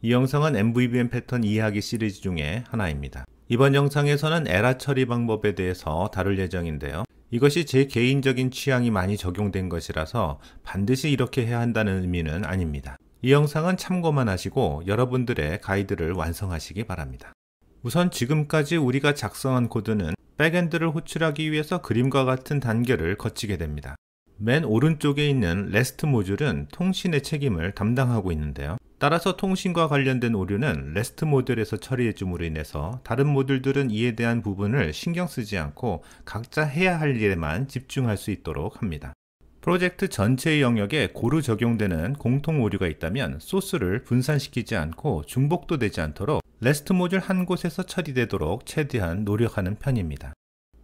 이 영상은 MVVM 패턴 이해하기 시리즈 중에 하나입니다. 이번 영상에서는 에러 처리 방법에 대해서 다룰 예정인데요. 이것이 제 개인적인 취향이 많이 적용된 것이라서 반드시 이렇게 해야 한다는 의미는 아닙니다. 이 영상은 참고만 하시고 여러분들의 가이드를 완성하시기 바랍니다. 우선 지금까지 우리가 작성한 코드는 백엔드를 호출하기 위해서 그림과 같은 단계를 거치게 됩니다. 맨 오른쪽에 있는 REST 모듈은 통신의 책임을 담당하고 있는데요. 따라서 통신과 관련된 오류는 REST 모듈에서 처리해 줌으로 인해서 다른 모듈들은 이에 대한 부분을 신경 쓰지 않고 각자 해야 할 일에만 집중할 수 있도록 합니다. 프로젝트 전체의 영역에 고루 적용되는 공통 오류가 있다면 소스를 분산시키지 않고 중복도 되지 않도록 REST 모듈 한 곳에서 처리되도록 최대한 노력하는 편입니다.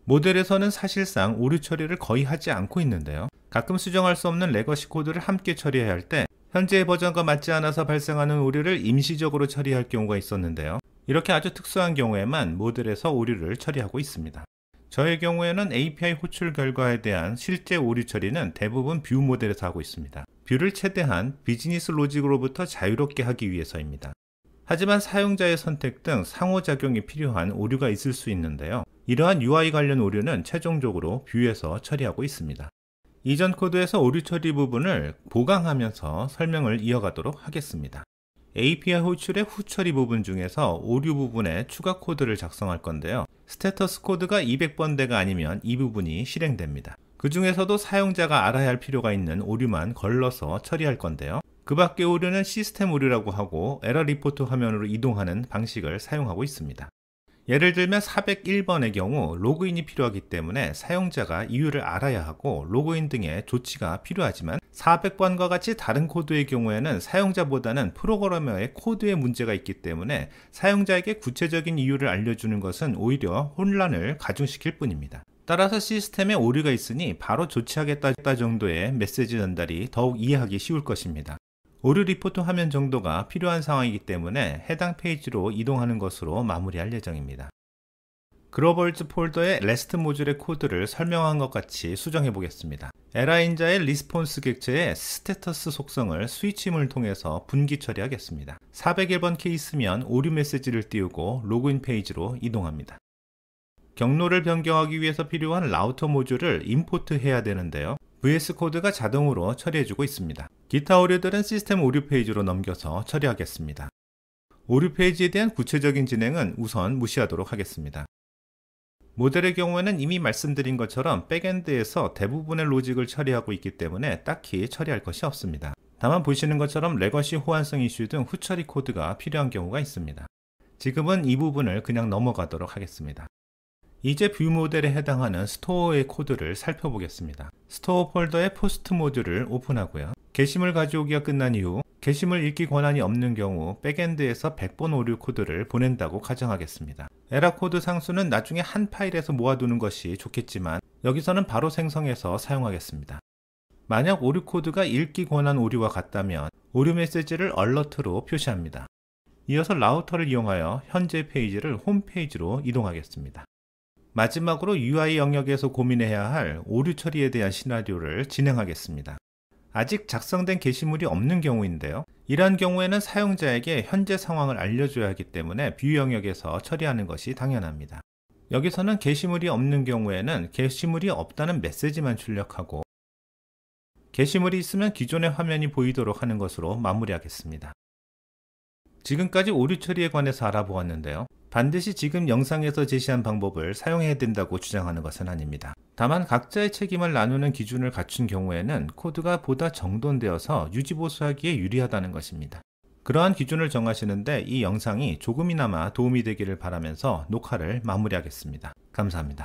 모델에서는 사실상 오류 처리를 거의 하지 않고 있는데요. 가끔 수정할 수 없는 레거시 코드를 함께 처리해야 할 때 현재의 버전과 맞지 않아서 발생하는 오류를 임시적으로 처리할 경우가 있었는데요. 이렇게 아주 특수한 경우에만 모델에서 오류를 처리하고 있습니다. 저의 경우에는 API 호출 결과에 대한 실제 오류 처리는 대부분 뷰 모델에서 하고 있습니다. 뷰를 최대한 비즈니스 로직으로부터 자유롭게 하기 위해서입니다. 하지만 사용자의 선택 등 상호작용이 필요한 오류가 있을 수 있는데요. 이러한 UI 관련 오류는 최종적으로 뷰에서 처리하고 있습니다. 이전 코드에서 오류 처리 부분을 보강하면서 설명을 이어가도록 하겠습니다. API 호출의 후처리 부분 중에서 오류 부분에 추가 코드를 작성할 건데요. 스테터스 코드가 200번대가 아니면 이 부분이 실행됩니다. 그 중에서도 사용자가 알아야 할 필요가 있는 오류만 걸러서 처리할 건데요. 그 밖의 오류는 시스템 오류라고 하고 에러 리포트 화면으로 이동하는 방식을 사용하고 있습니다. 예를 들면 401번의 경우 로그인이 필요하기 때문에 사용자가 이유를 알아야 하고 로그인 등의 조치가 필요하지만 400번과 같이 다른 코드의 경우에는 사용자보다는 프로그래머의 코드에 문제가 있기 때문에 사용자에게 구체적인 이유를 알려주는 것은 오히려 혼란을 가중시킬 뿐입니다. 따라서 시스템에 오류가 있으니 바로 조치하겠다 정도의 메시지 전달이 더욱 이해하기 쉬울 것입니다. 오류 리포트 화면 정도가 필요한 상황이기 때문에 해당 페이지로 이동하는 것으로 마무리할 예정입니다. 그로벌즈 폴더의 REST 모듈의 코드를 설명한 것 같이 수정해 보겠습니다. 에러인자의 리스폰스 객체의 스테터스 속성을 스위치문을 통해서 분기 처리하겠습니다. 401번 케이스면 오류 메시지를 띄우고 로그인 페이지로 이동합니다. 경로를 변경하기 위해서 필요한 라우터 모듈을 임포트 해야 되는데요. VS 코드가 자동으로 처리해주고 있습니다. 기타 오류들은 시스템 오류 페이지로 넘겨서 처리하겠습니다. 오류 페이지에 대한 구체적인 진행은 우선 무시하도록 하겠습니다. 모델의 경우에는 이미 말씀드린 것처럼 백엔드에서 대부분의 로직을 처리하고 있기 때문에 딱히 처리할 것이 없습니다. 다만 보시는 것처럼 레거시 호환성 이슈 등 후처리 코드가 필요한 경우가 있습니다. 지금은 이 부분을 그냥 넘어가도록 하겠습니다. 이제 뷰 모델에 해당하는 스토어의 코드를 살펴보겠습니다. 스토어 폴더의 포스트 모듈을 오픈하고요. 게시물 가져오기가 끝난 이후 게시물 읽기 권한이 없는 경우 백엔드에서 100번 오류 코드를 보낸다고 가정하겠습니다. 에러 코드 상수는 나중에 한 파일에서 모아두는 것이 좋겠지만 여기서는 바로 생성해서 사용하겠습니다. 만약 오류 코드가 읽기 권한 오류와 같다면 오류 메시지를 얼러트로 표시합니다. 이어서 라우터를 이용하여 현재 페이지를 홈페이지로 이동하겠습니다. 마지막으로 UI 영역에서 고민해야 할 오류 처리에 대한 시나리오를 진행하겠습니다. 아직 작성된 게시물이 없는 경우인데요. 이러한 경우에는 사용자에게 현재 상황을 알려줘야 하기 때문에 뷰 영역에서 처리하는 것이 당연합니다. 여기서는 게시물이 없는 경우에는 게시물이 없다는 메시지만 출력하고 게시물이 있으면 기존의 화면이 보이도록 하는 것으로 마무리하겠습니다. 지금까지 오류 처리에 관해서 알아보았는데요. 반드시 지금 영상에서 제시한 방법을 사용해야 된다고 주장하는 것은 아닙니다. 다만 각자의 책임을 나누는 기준을 갖춘 경우에는 코드가 보다 정돈되어서 유지보수하기에 유리하다는 것입니다. 그러한 기준을 정하시는데 이 영상이 조금이나마 도움이 되기를 바라면서 녹화를 마무리하겠습니다. 감사합니다.